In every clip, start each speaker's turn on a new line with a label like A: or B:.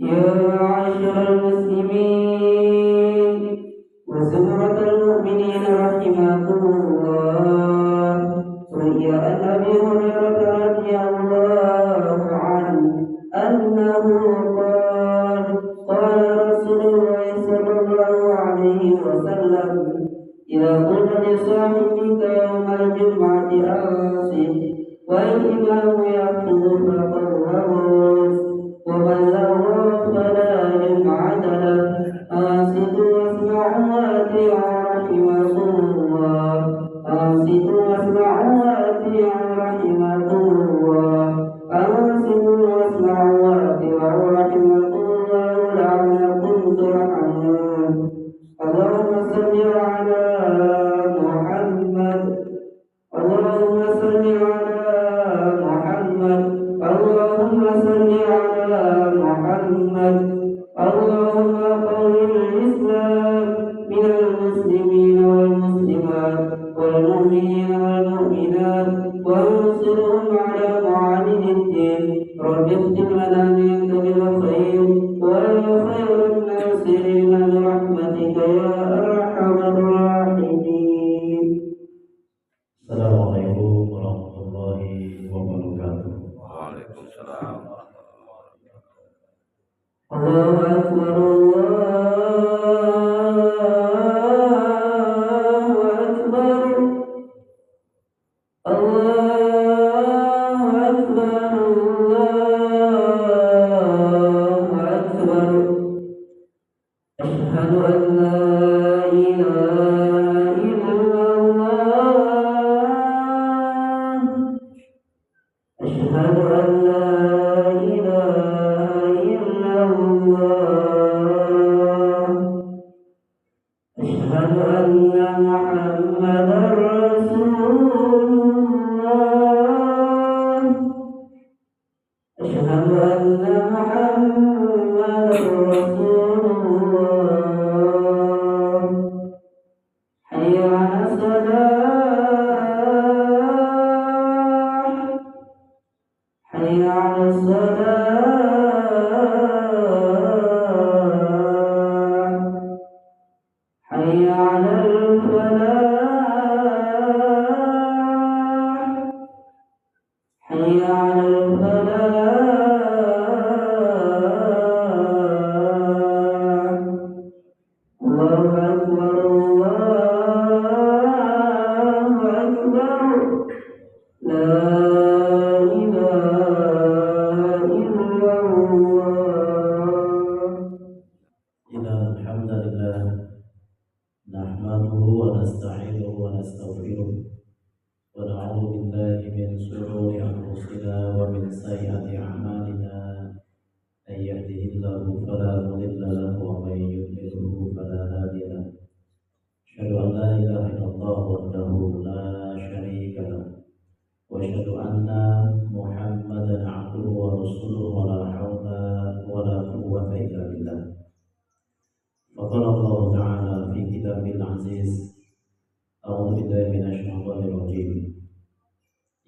A: يا معاشر المسلمين وزمرة المؤمنين رحمكم الله، روي عن أبي هريرة رضي الله عنه أنه قال قال رسول الله صلى الله عليه وسلم: إذا قلت لصاحبك يوم الجمعة أنصت والإمام يخطب فقد غوص، ومن لغى فلا جمعة له. أنصتوا واسمعوا وأطيعوا رحمكم الله. أنصتوا واسمعوا وأطيعوا رحمكم الله. أنصتوا واسمعوا وأطيعوا رحمكم الله لعلكم ترحمون. اللهم صل على محمد. اللهم صل على محمد. اللهم صل على محمد. اللهم قوم الإسلام من المسلمين والمسلمات والمؤمنين والمؤمنات وانصرهم على معاند الدين. رب اختم لنا منك بالخير ولا خير الناصرين برحمتك يا أرحم الراحمين.
B: Assalamualaikum warahmatullahi wabarakatuh.
C: Waalaikumsalam.
A: الله أكبر الله أكبر الله أكبر. أشهد أن لا إله إلا الله. أشهد أن لا إله إلا الله. أشهد أن محمدا رسول الله. أشهد أن محمدا رسول الله. حي على الصلاة. حي على الصلاة. حي على الفلاح. حي على الفلاح. الله أكبر الله أكبر. لا إله إلا الله.
B: Innal hamdalillah nahmaduhu wa nasta'inuhu wa nastaghfiruh wa na'udzu billahi min shururi anfusina wa min sayyiati a'malina. May yahdihillahu fala mudilla lahu wa may yudlilhu fala hadiya lahu. Asyhadu an la ilaha illallah wahdahu la syarika lahu wa asyhadu anna Muhammadan 'abduhu wa rasuluhu wa la haula wa la quwwata illa billah. فقال الله تعالى في كتابه العزيز: أعوذ بالله من الشيطان الرجيم.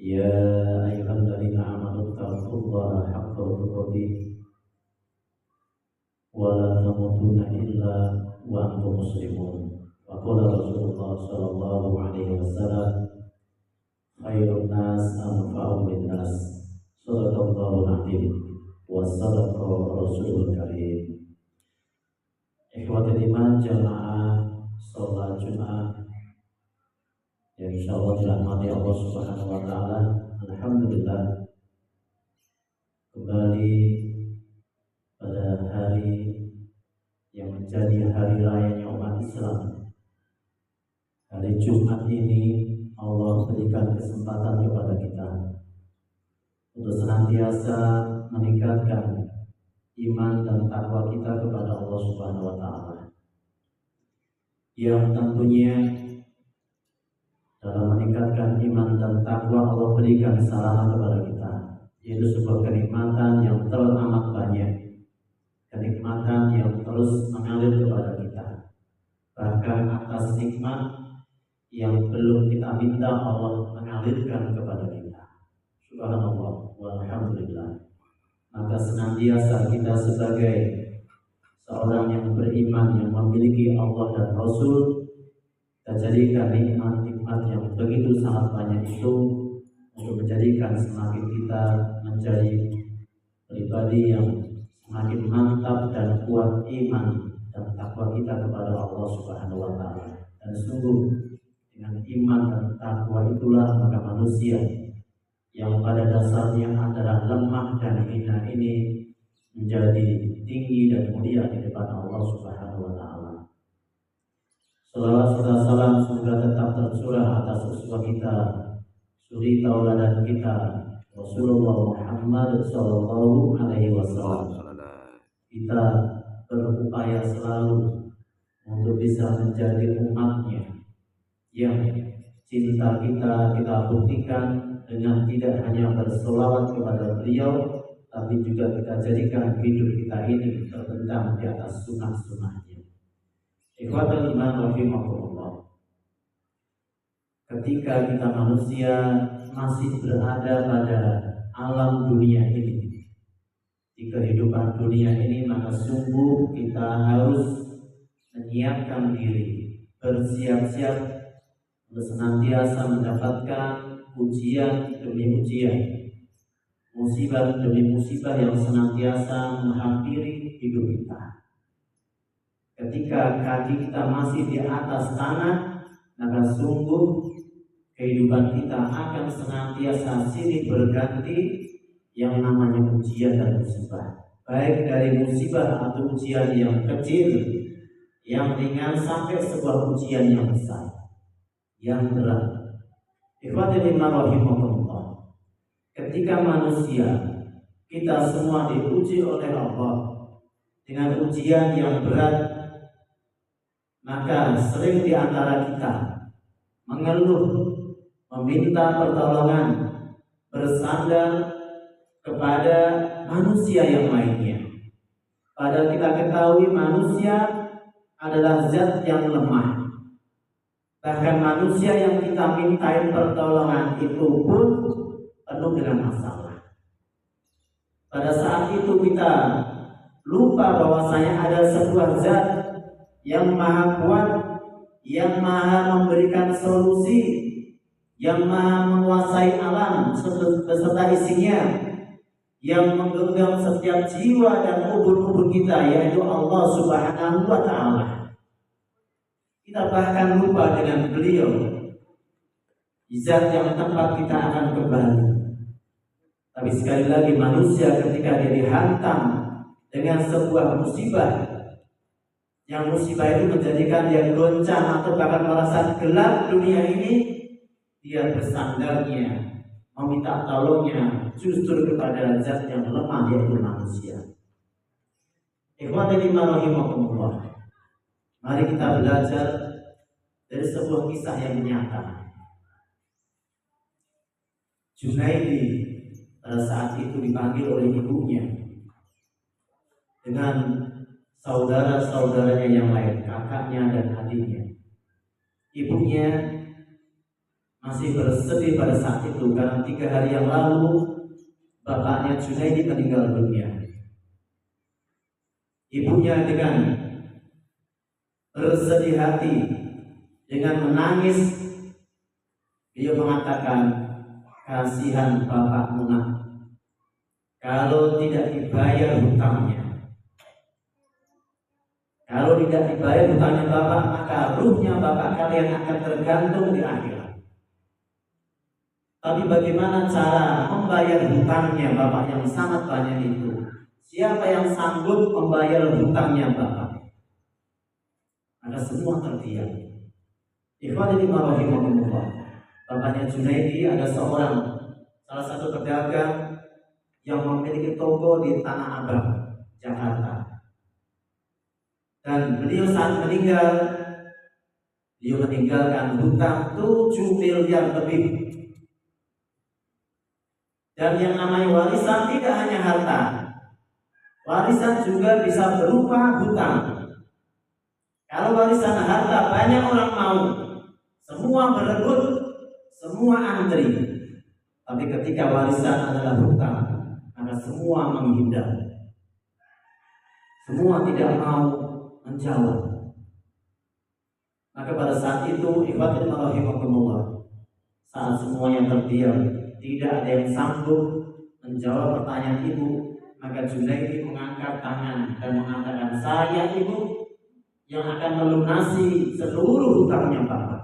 B: يا أيها الذين آمنوا اتقوا الله حق تقاته ولا تموتن إلا وأنتم مسلمون. وقال رسول الله صلى الله عليه وسلم: خير الناس أنفعهم للناس. صدق الله العظيم وصدق رسوله الكريم. Ikhwatul iman jamaah sholat Jumat yang insyaallah dirahmati Allah Subhanahu wa taala. Alhamdulillah, kembali pada hari yang menjadi hari rayanya umat Islam. Hari Jumat ini Allah berikan kesempatan kepada kita untuk senantiasa meningkatkan iman dan takwa kita kepada Allah Subhanahu wa taala. Yang tentunya dalam meningkatkan iman dan takwa Allah berikan sarana kepada kita, yaitu sebuah kenikmatan yang teramat banyak, kenikmatan yang terus mengalir kepada kita. Bahkan atas nikmat yang belum kita minta Allah mengalirkan kepada kita. Subhanallah walhamdulillah. maka senantiasa kita sebagai seorang yang beriman, yang memiliki Allah dan Rasul, kita jadikan nikmat-nikmat yang begitu sangat banyak itu untuk menjadikan semakin kita menjadi pribadi yang semakin mantap dan kuat iman dan takwa kita kepada Allah Subhanahu wa Ta'ala. Dan sungguh dengan iman dan takwa itulah maka manusia yang pada dasarnya adalah lemah dan hina ini menjadi tinggi dan mulia di depan Allah Subhanahu wa Ta'ala. Salawat serta salam semoga tetap tercurah atas uswah kita, suri tauladan kita, Rasulullah Muhammad sallallahu alaihi wasallam. Kita berupaya selalu untuk bisa menjadi umatnya yang cinta kita buktikan dengan tidak hanya berselawat kepada beliau, tapi juga kita jadikan hidup kita ini terbentang di atas sunnah-sunnahnya. Ikhwatul iman rahimakumullah. Ketika kita manusia masih berada pada alam dunia ini, di kehidupan dunia ini, maka sungguh kita harus menyiapkan diri, bersiap-siap untuk senantiasa mendapatkan ujian demi ujian, musibah demi musibah yang senantiasa menghampiri hidup kita. Ketika kaki kita masih di atas tanah, maka sungguh kehidupan kita akan senantiasa silih berganti yang namanya ujian dan musibah, baik dari musibah atau ujian yang kecil, yang ringan, sampai sebuah ujian yang besar, yang berat. Ikhwatul iman rahimakumullah. Ketika manusia, kita semua diuji oleh Allah dengan ujian yang berat, maka sering di antara kita mengeluh, meminta pertolongan, bersandar kepada manusia yang lainnya. Padahal kita ketahui manusia adalah zat yang lemah. Bahkan manusia yang kita mintain pertolongan itu pun penuh dengan masalah. Pada saat itu kita lupa bahwasanya ada sebuah zat yang maha kuat, yang maha memberikan solusi, yang maha menguasai alam beserta isinya, yang menggenggam setiap jiwa dan ubun-ubun kita, yaitu Allah Subhanahu wa Ta'ala. Kita bahkan lupa dengan beliau, zat yang tempat kita akan kembali. Tapi sekali lagi manusia ketika dia dihantam dengan sebuah musibah, yang musibah itu menjadikan dia goncang atau bahkan merasa gelap dunia ini, dia bersandarnya, meminta tolongnya justru kepada zat yang lemah, yaitu manusia. Ikhwatul iman rahimakumullah. Mari kita belajar dari sebuah kisah yang nyata. Junaidi pada saat itu dipanggil oleh ibunya dengan saudara-saudaranya yang lain, kakaknya dan adiknya. Ibunya masih bersedih pada saat itu karena 3 hari yang lalu bapaknya Junaidi meninggal dunia. Ibunya dengan bersedih hati, dengan menangis, dia mengatakan, kasihan bapakmu nak, kalau tidak dibayar hutangnya. Kalau tidak dibayar hutangnya bapak, maka ruhnya bapak kalian akan tergantung di akhirat. Tapi bagaimana cara membayar hutangnya bapak yang sangat banyak itu? Siapa yang sanggup membayar hutangnya bapak? Maka semua terdiam. Ikhwatul iman rahimakumullah. Bapaknya Junaidi ada salah satu pedagang yang memiliki toko di Tanah Abang, Jakarta. Dan beliau saat meninggal, beliau meninggalkan hutang 7 miliar lebih. Dan yang namanya warisan tidak hanya harta, warisan juga bisa berupa hutang. Kalau warisan harta banyak orang mau, semua berebut, semua antri. Tapi ketika warisan adalah hutang, maka semua menghindar, semua tidak mau menjawab. Maka pada saat itu, ikhwatul rahimakumullah, saat semuanya terdiam, tidak ada yang sanggup menjawab pertanyaan ibu, maka Junaidi mengangkat tangan dan mengatakan, saya ibu yang akan melunasi seluruh hutangnya bapak.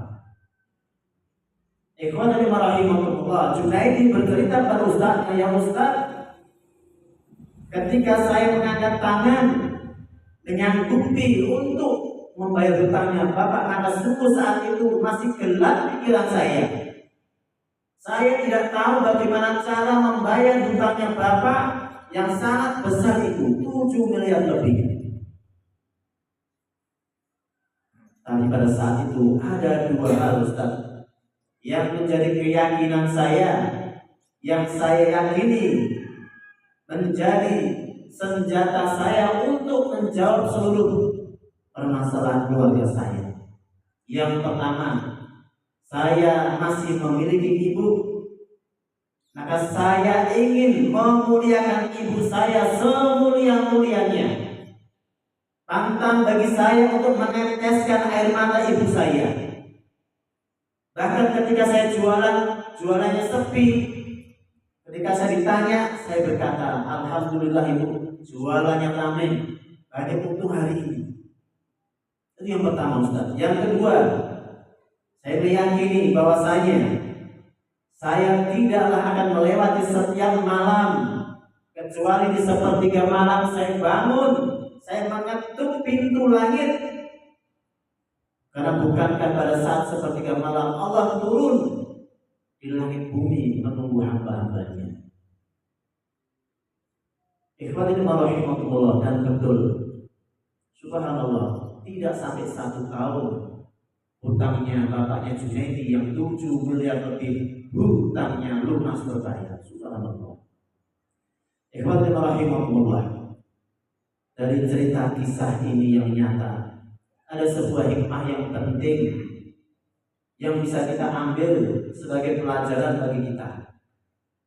B: Ikhwatul rahimakumullah, Junaidi bercerita pada ustaznya, ya ustaz, ketika saya mengangkat tangan dengan bukti untuk membayar hutangnya bapak, maka sungguh saat itu masih gelap pikiran saya. Saya tidak tahu bagaimana cara membayar hutangnya bapak yang sangat besar itu, 7 miliar lebih. Tapi pada saat itu ada dua hal Ustaz yang menjadi keyakinan saya, yang saya yakini menjadi senjata saya untuk menjawab seluruh permasalahan keluarga saya. Yang pertama, saya masih memiliki ibu, maka saya ingin memuliakan ibu saya semulia-mulianya. Pantang bagi saya untuk meneteskan air mata ibu saya. Bahkan ketika saya jualannya sepi, ketika saya ditanya, saya berkata, alhamdulillah ibu, jualannya ramai, banyak untung hari ini. Itu yang pertama Ustaz. Yang kedua, saya meyakini bahwasanya saya tidaklah akan melewati setiap malam, kecuali di sepertiga malam saya bangun, saya mengetuk pintu langit. Karena bukankah pada saat sepertiga malam Allah turun di langit bumi menunggu hamba-hambanya. Ikhwatul rahimakumullah, dan betul, subhanallah, tidak sampai 1 tahun hutangnya bapaknya Junaidi yang 7 miliar lebih, hutangnya lunas terbayar. Subhanallah. Ikhwatul rahimakumullah, dari cerita kisah ini yang nyata, ada sebuah hikmah yang penting yang bisa kita ambil sebagai pelajaran bagi kita.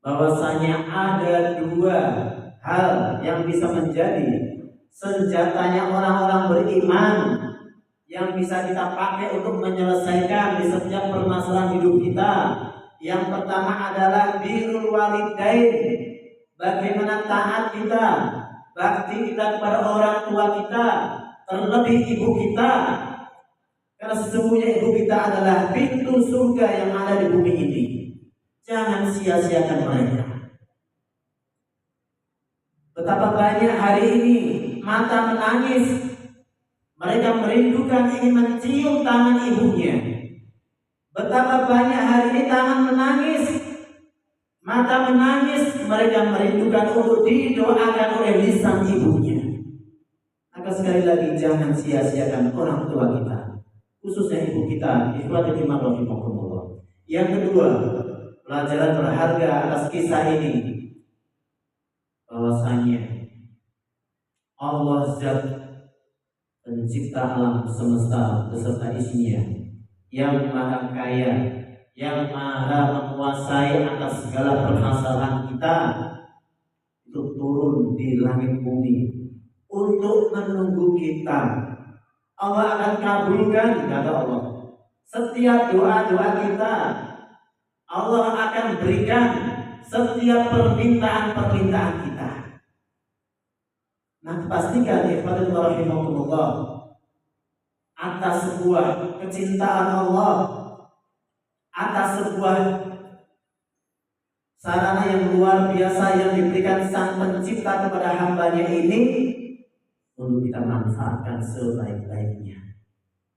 B: Bahwasanya ada 2 hal yang bisa menjadi senjatanya orang-orang beriman yang bisa kita pakai untuk menyelesaikan di setiap permasalahan hidup kita. Yang pertama adalah birrul walidain, bagaimana taat kita, bakti kita kepada orang tua kita, terlebih ibu kita. Karena sesungguhnya ibu kita adalah pintu surga yang ada di bumi ini. Jangan sia-siakan mereka. Betapa banyak hari ini mata menangis, mereka merindukan ingin mencium tangan ibunya. Betapa banyak hari ini tangan menangis, mata menangis, mereka merindukan untuk didoakan oleh lisan ibunya. Maka sekali lagi jangan sia-siakan orang tua kita, khususnya ibu kita. Ikhwatul iman rahimakumullah. Yang kedua, pelajaran berharga atas kisah ini, bahwasanya Allah Zat pencipta alam semesta beserta isinya, yang maha kaya, yang maha menguasai atas segala permasalahan kita, itu turun di langit bumi untuk menunggu kita. Allah akan kabulkan, kata Allah, setiap doa-doa kita. Allah akan berikan setiap permintaan-permintaan kita. Nah, pastikan ikhwatul rahimakumullah, atas sebuah kecintaan Allah, atas sebuah sarana yang luar biasa yang diberikan Sang Pencipta kepada hambanya ini, untuk kita manfaatkan sebaik-baiknya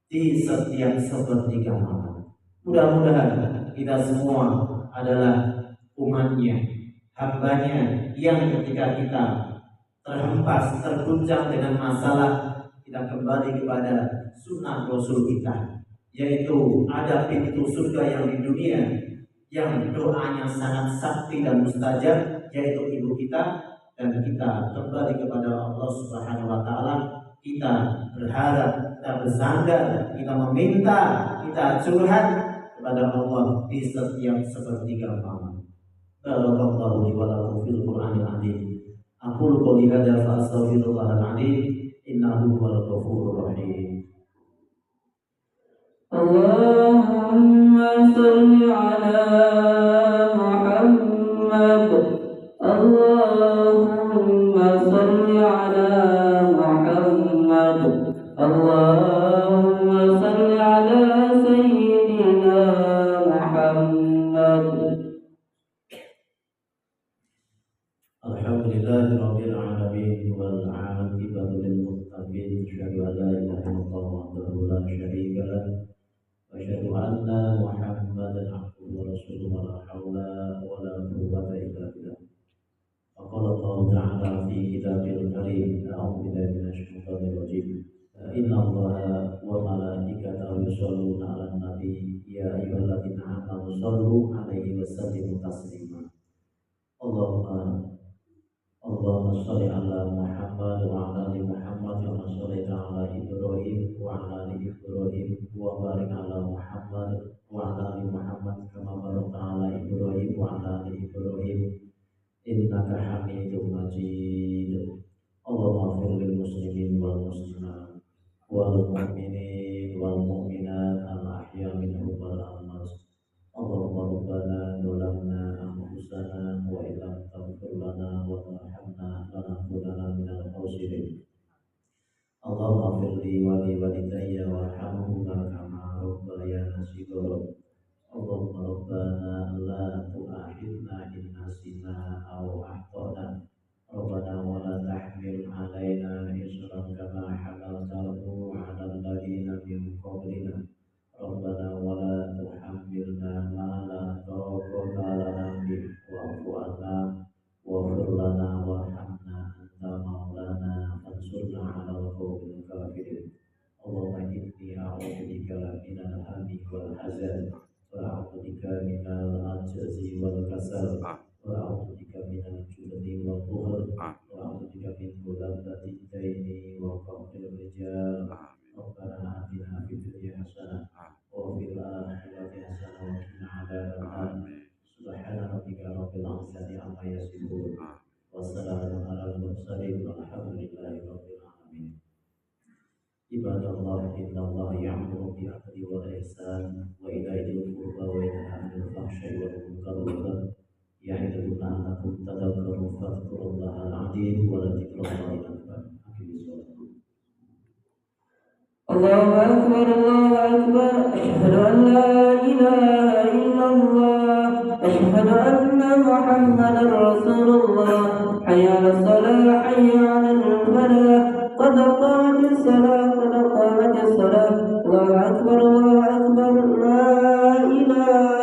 B: di setiap sepertiga malam. Mudah-mudahan kita semua adalah umatnya, hambanya, yang ketika kita terhempas, terguncang dengan masalah, kita kembali kepada sunnah Rasul kita, yaitu ada pintu surga yang di dunia, yang doanya sangat sakti dan mustajab, yaitu ibu kita. Dan kita kembali kepada Allah Subhanahu wa Ta'ala. Kita berharap, kita bersandar, kita meminta, kita curhat kepada Allah di setiap sepertiga malam. Barakallahu li wa lakum fil Qur'anil azim Aqulu qouli hadza fa astaghfirullahal azim innahu huwal ghafurur rahim.
A: Allahumma salli ala Muhammad. Allahumma salli ala Muhammad. Allahumma salli ala Sayyidina Muhammad.
B: Alhamdulillahi rabbil alamin wal 'aqibatu lil muttaqin. Asyhadu an la ilaha illallah wahdahu la syarika lah wa asyhadu anna Muhammadan abduhu wa rasuluhu wa la haula wa la quwwata illa billah. Qala Allah ta'ala fi kitabil karim, a'udzu billahi minasy syaithanir rajim. Inna Allaha wa malaikatahu yusholluna 'alan nabi ya ayyuhalladzina amanu shallu 'alaihi wa sallimu taslima. Allahumma sholli ala Muhammad wa ala ali Muhammad kama shallaita ala Ibrahim wa ala ali Ibrahim wa barik ala Muhammad wa ala ali Muhammad kama barakta ala Ibrahim wa ala ali Ibrahim innaka Hamidum Majid. Allahumma ighfir lil muslimin wal muslimat wal mu'minin wal mu'minat al ahya minhum wal amwat. Allahumma rabbana zalamna anfusana wa illam taghfir lana wa tarhamna lanakunanna minal khasirin. Allahumma ighfir li wa li walidayya warhamhuma kama rabbayana shighara. Allahumma rabbana la tu'akhidna in nasina aw akhtana. Rabbana wa la tahmil 'alaina isran kama hamaltahu 'alal ladzina min qablina. Rabbana wa la tuhammilna ma la taqata lana bih wa'fu 'anna waghfir lana warhamna anta maulana fansurna 'alal qaumil kafirin. Allahumma inni a'udzu bika minal hammi wal hazan wa a'udzu bika minal ajzi wal kasal wa a'udzu bika minal jubni wal bukhl wa a'udzu bika min ghalabatid daini wa qahrir rijal. Rabbana atina fid dunya hasanah wa fil akhirati hasanah wa qina adzabannar. Subhana rabbika rabbil izzati amma yasifun wa salamun alal mursalin walhamdulillahi rabbil alamin. Ibadallah, innallaha ya'muru bil 'adli wal ihsan wa ita'i dzil qurba wa yanha 'anil fahsya'i wal munkari wal baghi ya'idukum la'allakum tadhakkarun fadhkurullaha al-'azim wa la dzikrullahi akbar.
A: Allahu akbar, Allahu akbar. Asyhadu an la ilaha illallah. Asyhadu anna Muhammadar Rasulullah. Hayya 'alas shalah, hayya 'alal falah. Qad qamatis shalah, qad qamatis shalah. Allahu akbar, Allahu akbar. La ilaha